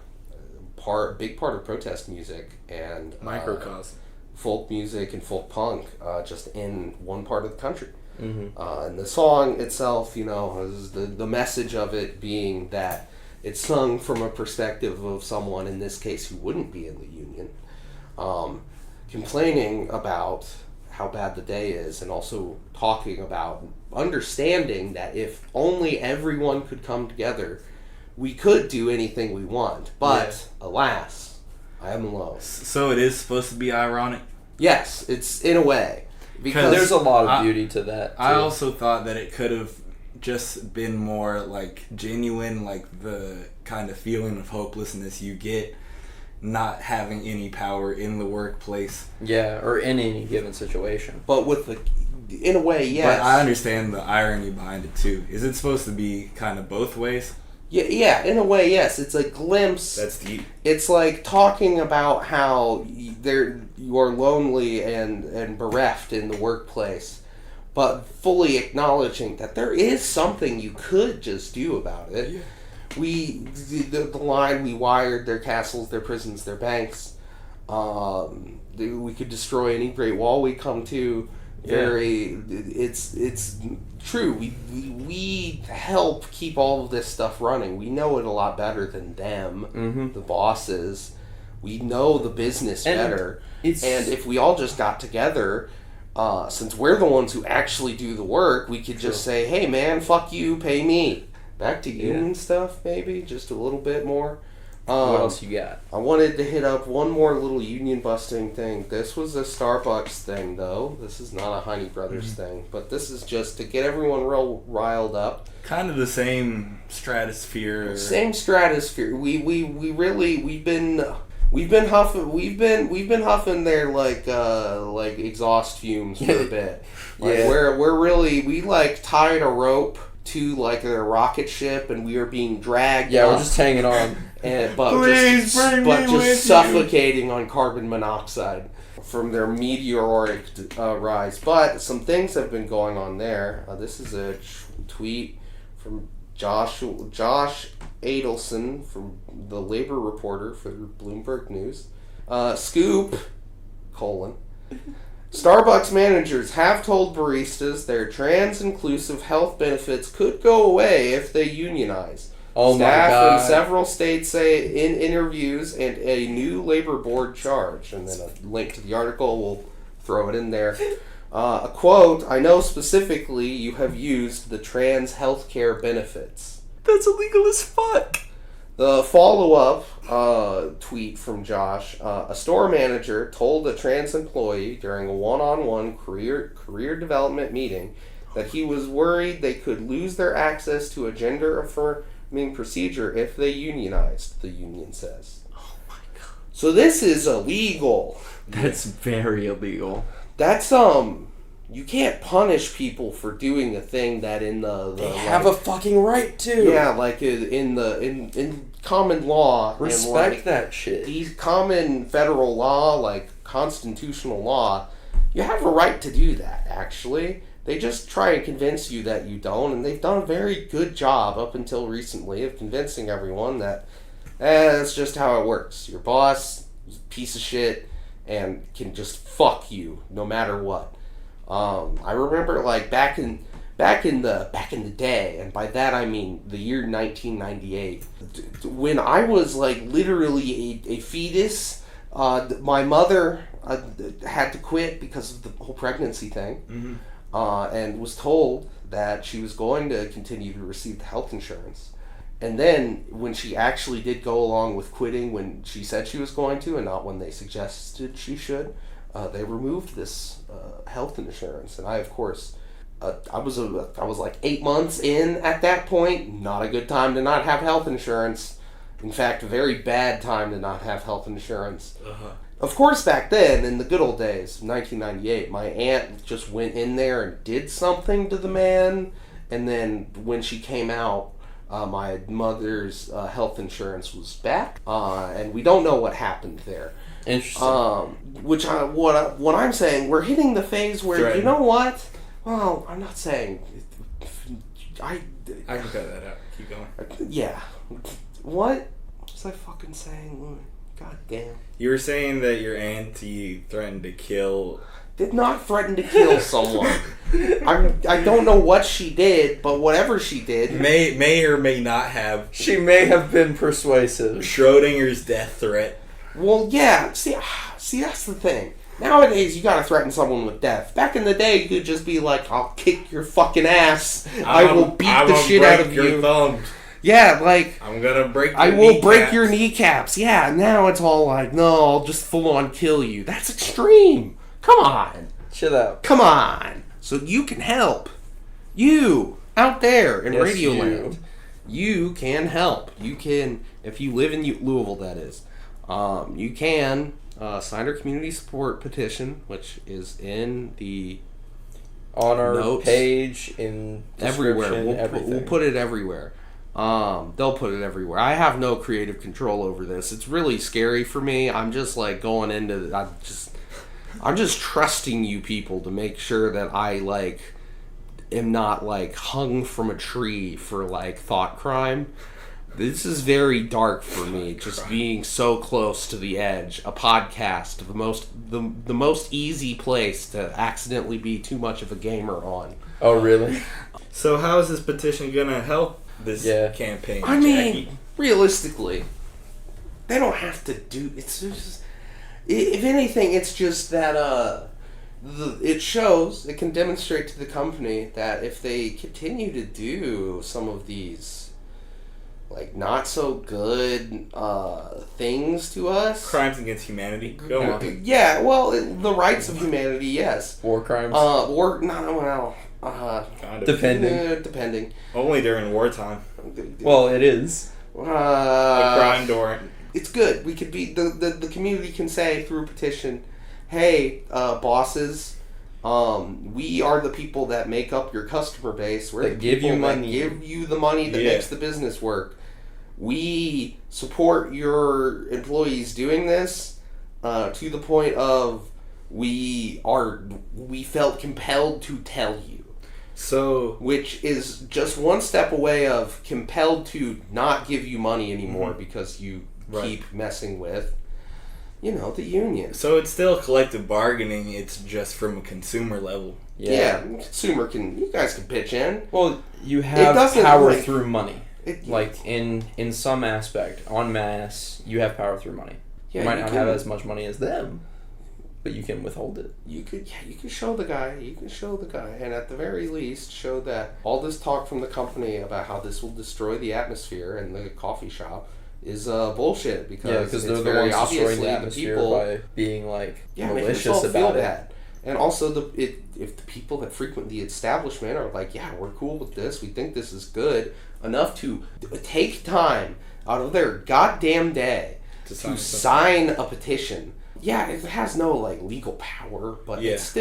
Speaker 3: big part of protest music and
Speaker 1: microcosm,
Speaker 3: folk music and folk punk, just in one part of the country. And the song itself, is the message of it being that it's sung from a perspective of someone, in this case, who wouldn't be in the union, complaining about how bad the day is, and also talking about understanding that if only everyone could come together, we could do anything we want. But, alas, I am alone.
Speaker 1: So it is supposed to be ironic?
Speaker 3: Yes, it's in a way. Because
Speaker 2: there's a lot of beauty to that, too.
Speaker 1: I also thought that it could have just been more like genuine, like the kind of feeling of hopelessness you get not having any power in the workplace.
Speaker 4: Yeah, or in any given situation.
Speaker 3: But in a way, yes.
Speaker 1: But I understand the irony behind it too. Is it supposed to be kind of both ways?
Speaker 3: Yeah, in a way, yes. It's a glimpse.
Speaker 1: That's deep.
Speaker 3: It's like talking about how you are lonely and bereft in the workplace, but fully acknowledging that there is something you could just do about it. Yeah. The line, we wired their castles, their prisons, their banks. We could destroy any great wall we come to. It's true. We help keep all of this stuff running. We know it a lot better than them, the bosses. We know the business better. And if we all just got together, since we're the ones who actually do the work, we could just say, hey man, fuck you, pay me. Back to union stuff, maybe, just a little bit more.
Speaker 4: What else you got?
Speaker 3: I wanted to hit up one more little union busting thing. This was a Starbucks thing, though. This is not a Heine Brothers thing, but this is just to get everyone real riled up.
Speaker 1: Kind of the same stratosphere.
Speaker 3: Same stratosphere. We've been huffing their like exhaust fumes for a bit. We tied a rope to like their rocket ship, and we are being dragged.
Speaker 2: Yeah, we're just hanging on.
Speaker 3: But just suffocating on carbon monoxide from their meteoric rise. But some things have been going on there. This is a tweet from Josh Adelson from the labor reporter for Bloomberg News. Scoop, : Starbucks managers have told baristas their trans-inclusive health benefits could go away if they unionize.
Speaker 2: Oh
Speaker 3: Staff
Speaker 2: my God.
Speaker 3: in several states say in interviews, and a new labor board charge. And then a link to the article, we'll throw it in there. A quote, I know specifically you have used the trans healthcare benefits.
Speaker 2: That's illegal as fuck.
Speaker 3: The follow-up tweet from Josh, a store manager told a trans employee during a one-on-one career development meeting that he was worried they could lose their access to a gender-affirming procedure if they unionized, the union says.
Speaker 2: Oh my God.
Speaker 3: So this is illegal.
Speaker 4: That's very illegal.
Speaker 3: That's, you can't punish people for doing a thing that
Speaker 2: they have a fucking right to.
Speaker 3: Yeah, like in common law.
Speaker 2: Respect that shit.
Speaker 3: These common federal law, like constitutional law, you have a right to do that, actually. They just try and convince you that you don't, and they've done a very good job up until recently of convincing everyone that that's just how it works. Your boss is a piece of shit and can just fuck you no matter what. I remember like back in the day, and by that I mean the year 1998, when I was like literally a fetus. My mother had to quit because of the whole pregnancy thing, and was told that she was going to continue to receive the health insurance. And then when she actually did go along with quitting when she said she was going to, and not when they suggested she should, they removed this health insurance, and I, of course, I was like 8 months in at that point. Not a good time to not have health insurance. In fact, a very bad time to not have health insurance. Of course, back then, in the good old days, 1998, my aunt just went in there and did something to the man, and then when she came out, my mother's health insurance was back, and we don't know what happened there.
Speaker 4: Interesting.
Speaker 3: What I'm saying, we're hitting the phase where, you know what? Well, I'm not saying... I
Speaker 1: can cut that out. Keep going.
Speaker 3: Yeah. What was I fucking saying? God damn.
Speaker 1: You were saying that your auntie threatened to kill...
Speaker 3: Did not threaten to kill someone. I don't know what she did, but whatever she did...
Speaker 1: May or may not have...
Speaker 2: She may have been persuasive.
Speaker 1: Schrodinger's death threat.
Speaker 3: Well, yeah. See, that's the thing. Nowadays, you gotta threaten someone with death. Back in the day, you could just be like, I'll kick your fucking ass. I will beat the shit out of you.
Speaker 1: Your thumbs.
Speaker 3: Yeah, like...
Speaker 1: I'm gonna break your
Speaker 3: I will
Speaker 1: kneecaps.
Speaker 3: break your kneecaps. Yeah, now it's all like, no, I'll just full on kill you. That's extreme. Come on.
Speaker 2: Chill out.
Speaker 3: Come on. So you can help. You, out there in Radioland. You can help. You can, if you live in Louisville, that is. You can sign our community support petition, which is in the
Speaker 2: on our
Speaker 3: notes,
Speaker 2: page, in
Speaker 3: everywhere.
Speaker 2: Everything.
Speaker 3: We'll put it everywhere. They'll put it everywhere. I have no creative control over this. It's really scary for me. I'm just like going into. I'm just trusting you people to make sure that I like am not like hung from a tree for like thought crime. This is very dark for me, just being so close to the edge. A podcast, the most easy place to accidentally be too much of a gamer on.
Speaker 2: Oh, really?
Speaker 1: So how is this petition gonna help this campaign?
Speaker 3: I mean,
Speaker 1: Jacky?
Speaker 3: realistically, they don't have to do. It's just, if anything, it's just that it can demonstrate to the company that if they continue to do some of these like not so good things to us,
Speaker 1: crimes against humanity. Go on.
Speaker 3: Yeah, well, the rights of humanity, yes.
Speaker 2: War crimes.
Speaker 3: Depending.
Speaker 1: Only during wartime.
Speaker 2: Well, it is.
Speaker 1: A crime during.
Speaker 3: It's good. We could be the community can say through a petition, hey, bosses, we are the people that make up your customer base. We're
Speaker 2: that
Speaker 3: the people
Speaker 2: give you money.
Speaker 3: that give you the money that makes the business work. We support your employees doing this to the point of we felt compelled to tell you.
Speaker 1: So,
Speaker 3: which is just one step away of compelled to not give you money anymore because you keep messing with, the union.
Speaker 1: So it's still collective bargaining. It's just from a consumer level.
Speaker 3: Yeah, you guys can pitch in.
Speaker 2: Well, you have power through money. In some aspect, en masse, you have power through money. Yeah, you might not have as much money as them, but you can withhold it.
Speaker 3: You can show the guy. And at the very least, show that all this talk from the company about how this will destroy the atmosphere in the coffee shop is bullshit, because
Speaker 2: they're the ones destroying the atmosphere by being malicious about it. Bad.
Speaker 3: And also, if the people that frequent the establishment are like, yeah, we're cool with this, we think this is good enough to take time out of their goddamn day to sign a petition. Yeah, it has no legal power, but it's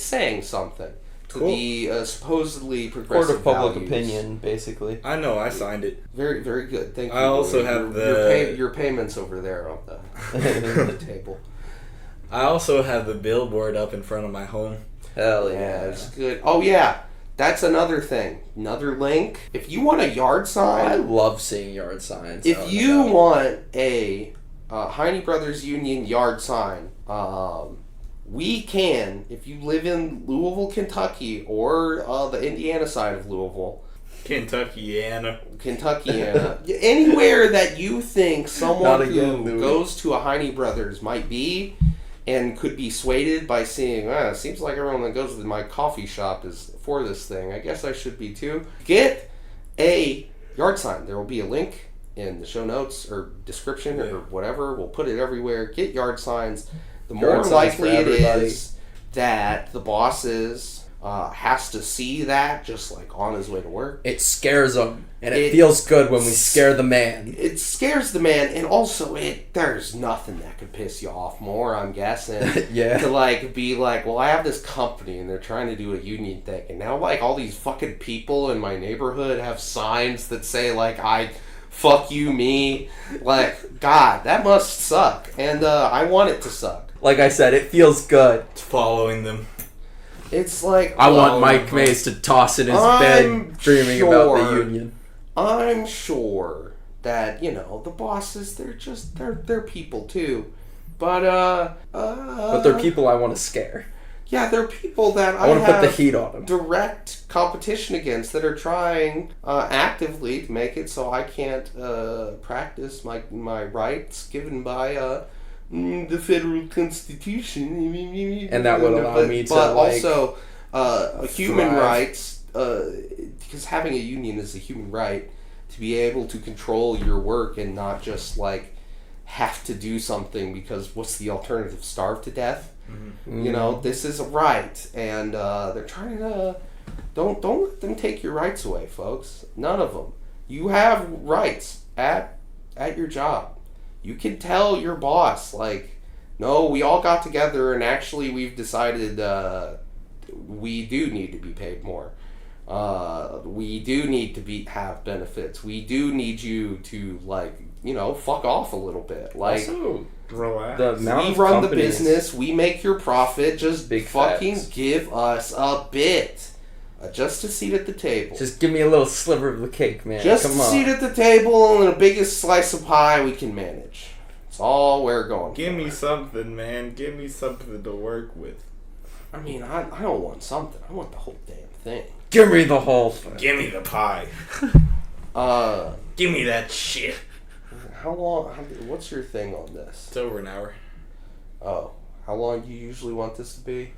Speaker 3: saying something. To the supposedly progressive
Speaker 2: court of public
Speaker 3: values.
Speaker 2: Opinion, basically.
Speaker 1: I know, I signed it.
Speaker 3: Very, very good. Thank you.
Speaker 1: I also have
Speaker 3: your payments over there on the table.
Speaker 1: I also have the billboard up in front of my home.
Speaker 2: Hell yeah,
Speaker 3: it's good. Oh yeah, that's another thing. Another link. If you want a yard sign,
Speaker 2: I love seeing yard signs.
Speaker 3: If you want a Heine Brothers Union yard sign, we can, if you live in Louisville, Kentucky, or the Indiana side of Louisville.
Speaker 1: Kentuckyana.
Speaker 3: Anywhere that you think someone who goes to a Heine Brothers might be and could be swayed by seeing, it seems like everyone that goes to my coffee shop is for this thing. I guess I should be too. Get a yard sign. There will be a link in the show notes or description or whatever. We'll put it everywhere. Get yard signs. the more likely it is that the bosses has to see that just like on his way to work.
Speaker 2: It scares him, and it feels good when we scare the man.
Speaker 3: It scares the man, and also there's nothing that could piss you off more, I'm guessing.
Speaker 2: Yeah.
Speaker 3: To like be like, well, I have this company and they're trying to do a union thing, and now like all these fucking people in my neighborhood have signs that say like I fuck you me. Like, God, that must suck, and I want it to suck.
Speaker 2: Like I said, it feels good.
Speaker 1: It's following them.
Speaker 3: It's like...
Speaker 2: I want Mike Mays to toss in his bed dreaming about the union.
Speaker 3: I'm sure that, you know, the bosses, they're people too. But
Speaker 2: they're people I want to scare.
Speaker 3: Yeah, they're people that
Speaker 2: I want to put the heat on them.
Speaker 3: Direct competition against that are trying actively to make it so I can't practice my rights given by... the federal constitution,
Speaker 2: and that would allow me to,
Speaker 3: but
Speaker 2: like,
Speaker 3: also human rights, because having a union is a human right to be able to control your work and not just like have to do something because what's the alternative? Starve to death. Mm-hmm. You know, this is a right, and they're trying to don't let them take your rights away, folks. None of them. You have rights at your job. You can tell your boss, like, no, we all got together and actually we've decided we do need to be paid more. We do need to have benefits. We do need you to, like, you know, fuck off a little bit. Like,
Speaker 1: also, relax.
Speaker 3: We run the business. We make your profit. Just
Speaker 2: big
Speaker 3: fucking
Speaker 2: facts.
Speaker 3: give us a bit. Just a seat at the table.
Speaker 2: Just give me a little sliver of the cake, man.
Speaker 3: Just
Speaker 2: Come
Speaker 3: a
Speaker 2: on.
Speaker 3: seat at the table and the biggest slice of pie we can manage. That's all we're going
Speaker 1: Give
Speaker 3: for.
Speaker 1: me something, man. Give me something to work with.
Speaker 3: I mean, I don't want something. I want the whole damn thing.
Speaker 2: Give me the whole thing.
Speaker 1: Give me the pie. Give me that shit.
Speaker 3: How long? What's your thing on this?
Speaker 1: It's over an hour.
Speaker 3: Oh, how long do you usually want this to be?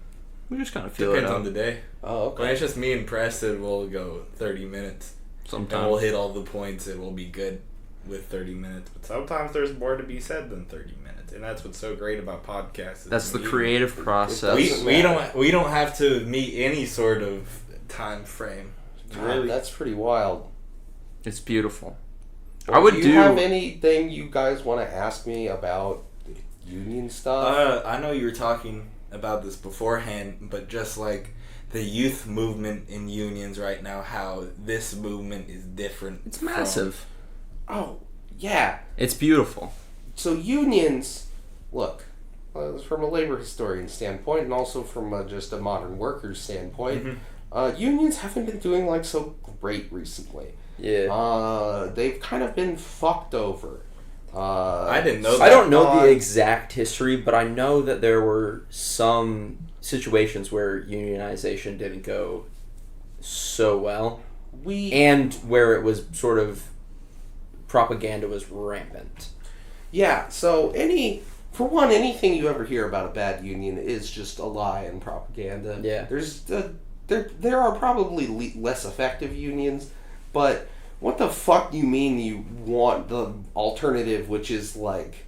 Speaker 4: We just kind of feel it
Speaker 1: Depends
Speaker 4: out.
Speaker 1: on the day.
Speaker 3: Oh, okay.
Speaker 1: When it's just me and Preston, we'll go 30 minutes.
Speaker 4: Sometimes.
Speaker 1: And we'll hit all the points and we'll be good with 30 minutes. But sometimes there's more to be said than 30 minutes. And that's what's so great about podcasts.
Speaker 4: That's the creative process.
Speaker 1: We don't have to meet any sort of time frame.
Speaker 3: God,
Speaker 1: Really?
Speaker 3: that's pretty wild.
Speaker 4: It's beautiful.
Speaker 3: Well, do you have anything you guys want to ask me about union stuff?
Speaker 1: I know you were talking about this beforehand, but just like the youth movement in unions right now, how this movement is different.
Speaker 4: It's massive.
Speaker 3: Oh, yeah.
Speaker 4: It's beautiful.
Speaker 3: So unions, look, from a labor historian standpoint and also from just a modern worker's standpoint, unions haven't been doing like so great recently.
Speaker 2: Yeah.
Speaker 3: They've kind of been fucked over.
Speaker 1: I didn't know that.
Speaker 2: I don't know the exact history, but I know that there were some situations where unionization didn't go so well. And where it was sort of propaganda was rampant.
Speaker 3: Yeah, so anything you ever hear about a bad union is just a lie and propaganda.
Speaker 2: Yeah.
Speaker 3: There are probably less effective unions, but what the fuck do you mean you want the alternative, which is like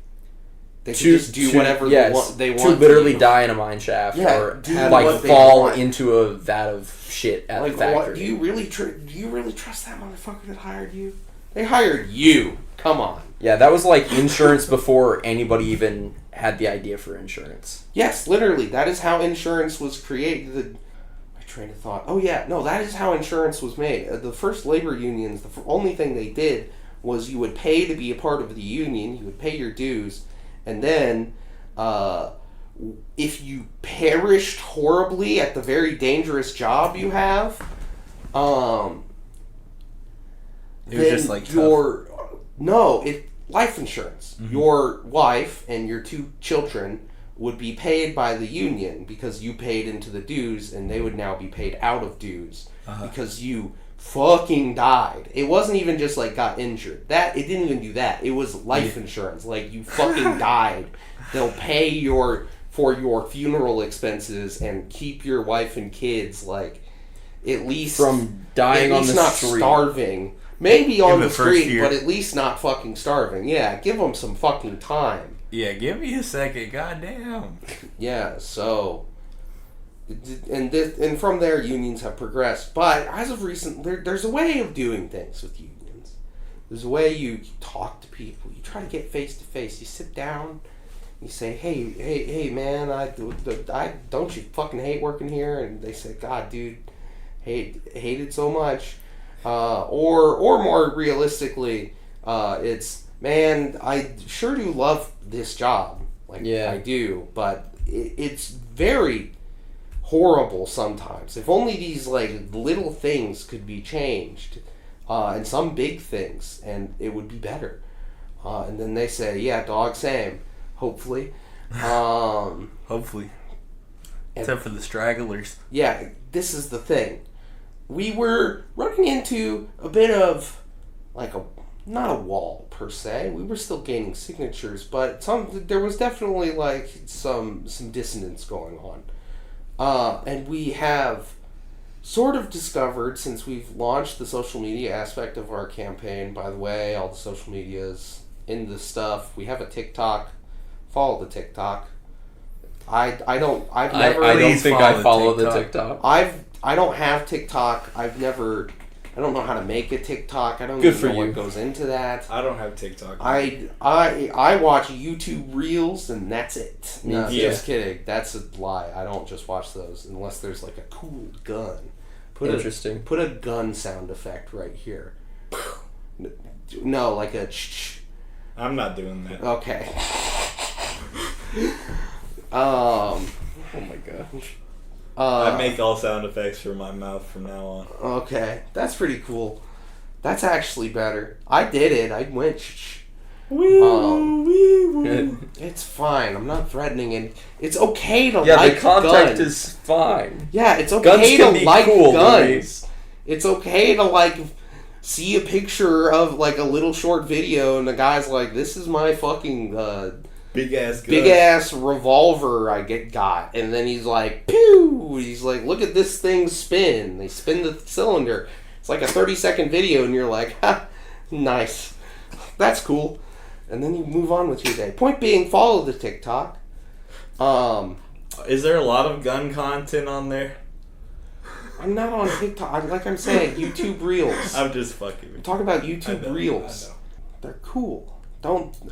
Speaker 3: they can just do whatever they want
Speaker 2: to literally die in a mine shaft or like fall into a vat of shit at the factory.
Speaker 3: Do you really trust that motherfucker that hired you? They hired you. Come on.
Speaker 2: Yeah, that was like insurance before anybody even had the idea for insurance.
Speaker 3: Yes, literally. That is how insurance was created. My train of thought. Oh, yeah. No, that is how insurance was made. The first labor unions, the only thing they did was you would pay to be a part of the union. You would pay your dues. And then if you perished horribly at the very dangerous job you have,
Speaker 1: it was just like
Speaker 3: life insurance. Mm-hmm. Your wife and your 2 children would be paid by the union because you paid into the dues, and they would now be paid out of dues because you fucking died. It wasn't even just like got injured. It didn't even do that. It was life insurance. Like you fucking died. They'll pay for your funeral expenses and keep your wife and kids like at least
Speaker 2: from dying on the
Speaker 3: not
Speaker 2: street.
Speaker 3: Starving. Maybe on the street,
Speaker 1: year.
Speaker 3: but at least not fucking starving. Yeah, give them some fucking time.
Speaker 1: Yeah, give me a second. Goddamn.
Speaker 3: Yeah, so... And from there, unions have progressed. But as of recent, there's a way of doing things with unions. There's a way you talk to people. You try to get face to face. You sit down. You say, hey, man, I don't you fucking hate working here? And they say, God, dude, hate it so much. Or more realistically, it's, man, I sure do love this job. I do, but it's very horrible sometimes. If only these little things could be changed, and some big things, and it would be better. And then they say, yeah, dog, same. Hopefully.
Speaker 1: Hopefully. Except for the stragglers.
Speaker 3: Yeah, this is the thing. We were running into a bit of not a wall per se. We were still gaining signatures, but there was definitely some dissonance going on. And we have sort of discovered, since we've launched the social media aspect of our campaign, by the way, all the social medias in the stuff. We have a TikTok. Follow the TikTok. I don't think I follow the TikTok. I don't have TikTok. I don't know how to make a TikTok. I don't even know what goes into that.
Speaker 1: I don't have TikTok.
Speaker 3: I watch YouTube Reels and that's it. No, just kidding. That's a lie. I don't just watch those unless there's a cool gun.
Speaker 2: Interesting.
Speaker 3: Put a gun sound effect right here. No, like a
Speaker 1: I'm not doing that.
Speaker 3: Okay.
Speaker 2: Oh my gosh.
Speaker 1: I make all sound effects for my mouth from now on.
Speaker 3: Okay, that's pretty cool. That's actually better. I did it. I went. It's fine. I'm not threatening, and it's okay to like guns. Yeah, the contact
Speaker 2: is fine.
Speaker 3: Yeah, it's okay to like guns. It's okay to see a picture of a little short video, and the guy's like, "This is my fucking." Big ass revolver I got, and then he's like, pew! He's like, look at this thing spin. They spin the cylinder. It's like a 30-second video, and you're like, ha, nice. That's cool. And then you move on with your day. Point being, follow the TikTok.
Speaker 1: Is there a lot of gun content on there?
Speaker 3: I'm not on TikTok. Like I'm saying, YouTube Reels.
Speaker 1: I'm just fucking with you.
Speaker 3: Talk about YouTube Reels. They're cool.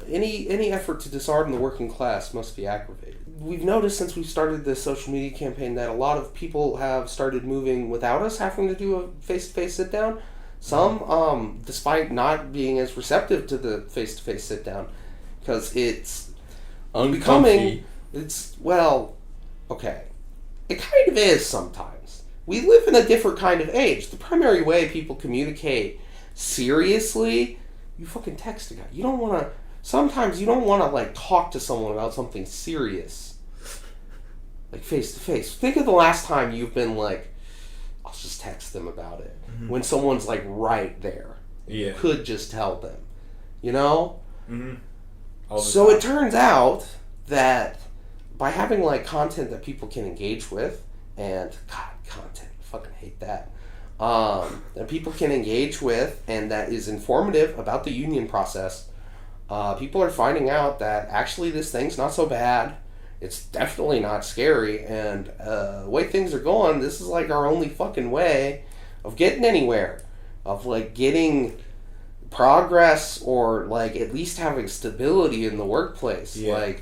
Speaker 3: Any effort to disarm the working class must be aggravated. We've noticed since we started this social media campaign that a lot of people have started moving without us having to do a face-to-face sit-down. Some, despite not being as receptive to the face-to-face sit-down, because it's becoming, okay. It kind of is sometimes. We live in a different kind of age. The primary way people communicate seriously, you fucking text a guy. You don't want to... Sometimes you don't want to, talk to someone about something serious. Face-to-face. Think of the last time you've been I'll just text them about it. Mm-hmm. When someone's, right there. Yeah. You could just tell them. You know? Mm-hmm. So it turns out that by having, content that people can engage with, and, God, content. I fucking hate that. That people can engage with and that is informative about the union process, people are finding out that actually this thing's not so bad. It's definitely not scary, and the way things are going, this is our only fucking way of getting anywhere, of getting progress, or at least having stability in the workplace. Yeah.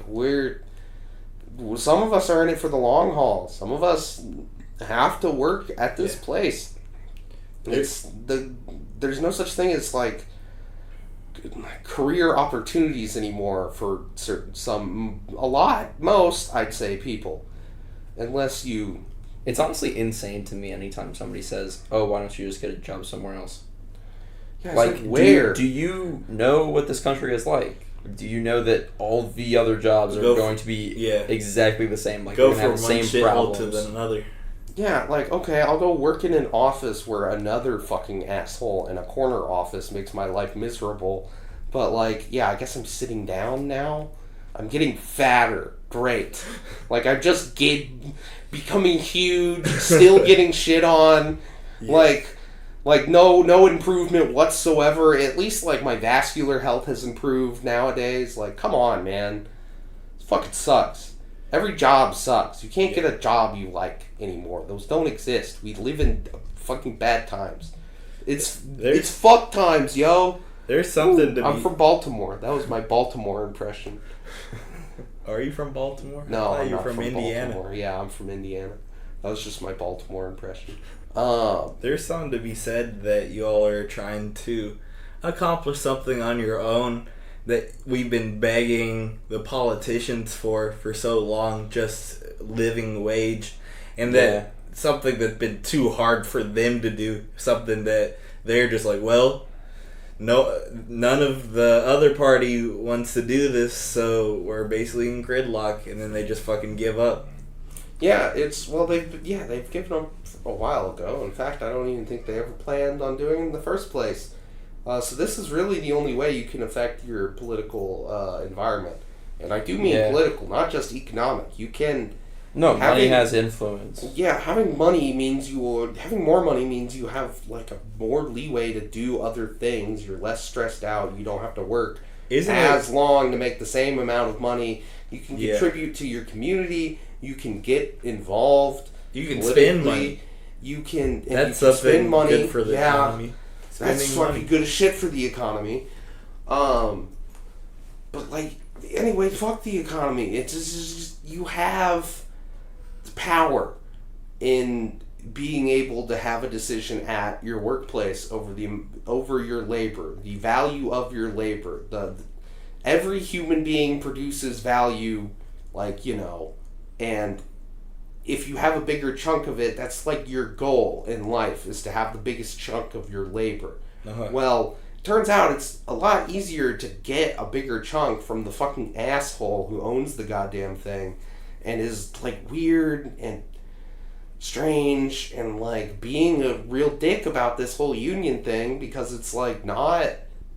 Speaker 3: Some of us are in it for the long haul. Some of us have to work at this place. There's no such thing as career opportunities anymore for most I'd say people, unless you.
Speaker 2: It's honestly insane to me anytime somebody says, "Oh, why don't you just get a job somewhere else?"
Speaker 3: Yeah, where?
Speaker 2: Do you know what this country is like? Do you know that all the other jobs are going to be exactly the same?
Speaker 1: Go from one shithole to another.
Speaker 3: Yeah, okay, I'll go work in an office where another fucking asshole in a corner office makes my life miserable. But, I guess I'm sitting down now. I'm getting fatter. Great. I'm just becoming huge, still getting shit on. Yeah. No improvement whatsoever. At least, my vascular health has improved nowadays. Come on, man. fucking sucks. Every job sucks. You can't get a job you like anymore. Those don't exist. We live in fucking bad times. It's fuck times, yo.
Speaker 1: There's something to
Speaker 3: I'm from Baltimore. That was my Baltimore impression.
Speaker 1: Are you from Baltimore?
Speaker 3: No, I'm
Speaker 1: you're
Speaker 3: not
Speaker 1: from Indiana.
Speaker 3: Baltimore. Yeah, I'm from Indiana. That was just my Baltimore impression.
Speaker 1: There's something to be said that y'all are trying to accomplish something on your own that we've been begging the politicians for so long, just living wage, and that something that's been too hard for them to do, something that they're just like, well, no, none of the other party wants to do this, so we're basically in gridlock, and then they just fucking give up.
Speaker 3: Yeah, they've given up a while ago. In fact, I don't even think they ever planned on doing it in the first place. So this is really the only way you can affect your political environment. And I do mean political, not just economic. You can...
Speaker 4: No, money has influence.
Speaker 3: Yeah, having more money means you have like a more leeway to do other things. You're less stressed out. You don't have to work long to make the same amount of money. You can contribute to your community. You can get involved.
Speaker 1: You can spend money.
Speaker 3: Spend money.
Speaker 1: Good for the economy.
Speaker 3: That's fucking good as shit for the economy. But like, anyway, fuck the economy. It's just you have power in being able to have a decision at your workplace over your labor, the value of your labor. Every human being produces value, and if you have a bigger chunk of it, that's like your goal in life, is to have the biggest chunk of your labor.
Speaker 1: Uh-huh.
Speaker 3: Well, turns out it's a lot easier to get a bigger chunk from the fucking asshole who owns the goddamn thing and is like weird and strange and like being a real dick about this whole union thing, because it's like not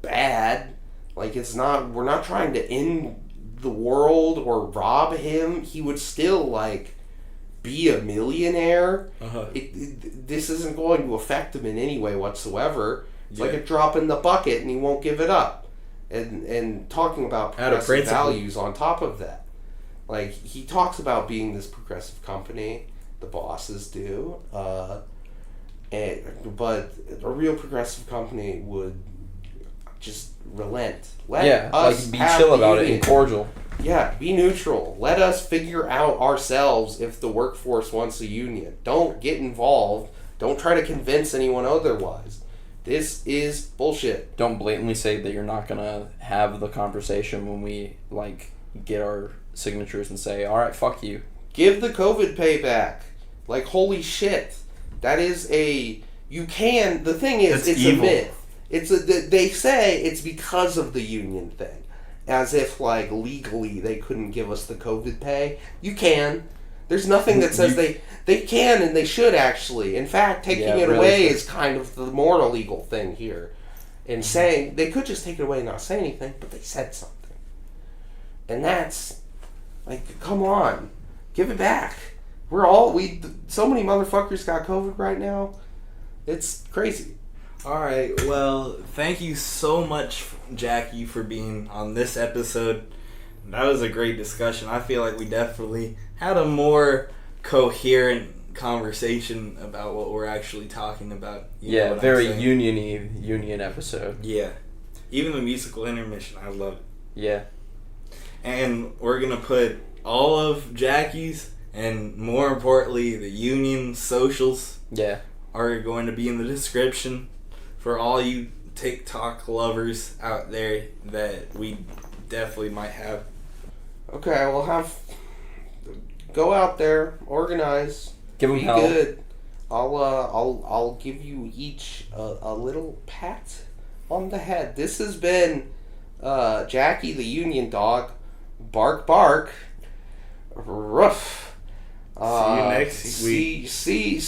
Speaker 3: bad. Like, we're not trying to end the world or rob him. He would still like be a millionaire.
Speaker 1: Uh-huh.
Speaker 3: This isn't going to affect him in any way whatsoever. It's like a drop in the bucket, and he won't give it up. And talking about progressive values on top of that. Like, he talks about being this progressive company, the bosses do, but a real progressive company would just relent. Let us
Speaker 4: be chill about it and cordial.
Speaker 3: Yeah, be neutral. Let us figure out ourselves if the workforce wants a union. Don't get involved. Don't try to convince anyone otherwise. This is bullshit.
Speaker 4: Don't blatantly say that you're not going to have the conversation when we, get our signatures and say, all right, fuck you.
Speaker 3: Give the COVID pay back. Like, holy shit. That is the thing is, it's evil. A myth. They say it's because of the union thing. As if, legally they couldn't give us the COVID pay. You can. There's nothing that says they can and they should, actually. In fact, taking it really away is kind of the more illegal thing here. And saying, they could just take it away and not say anything, but they said something. And that's, come on. Give it back. So many motherfuckers got COVID right now. It's crazy.
Speaker 1: All right, well, thank you so much, Jacky, for being on this episode. That was a great discussion. I feel like we definitely had a more coherent conversation about what we're actually talking about.
Speaker 4: Very union episode.
Speaker 1: Yeah. Even the musical intermission, I love it.
Speaker 4: Yeah.
Speaker 1: And we're going to put all of Jacky's and, more importantly, the union socials are going to be in the description for all you TikTok lovers out there that we definitely might have.
Speaker 3: Okay, we'll go out there, organize,
Speaker 4: give them help.
Speaker 3: Good. I'll give you each a little pat on the head. This has been Jacky the Union Dog. Bark, bark. Ruff.
Speaker 1: See you next week.
Speaker 3: See.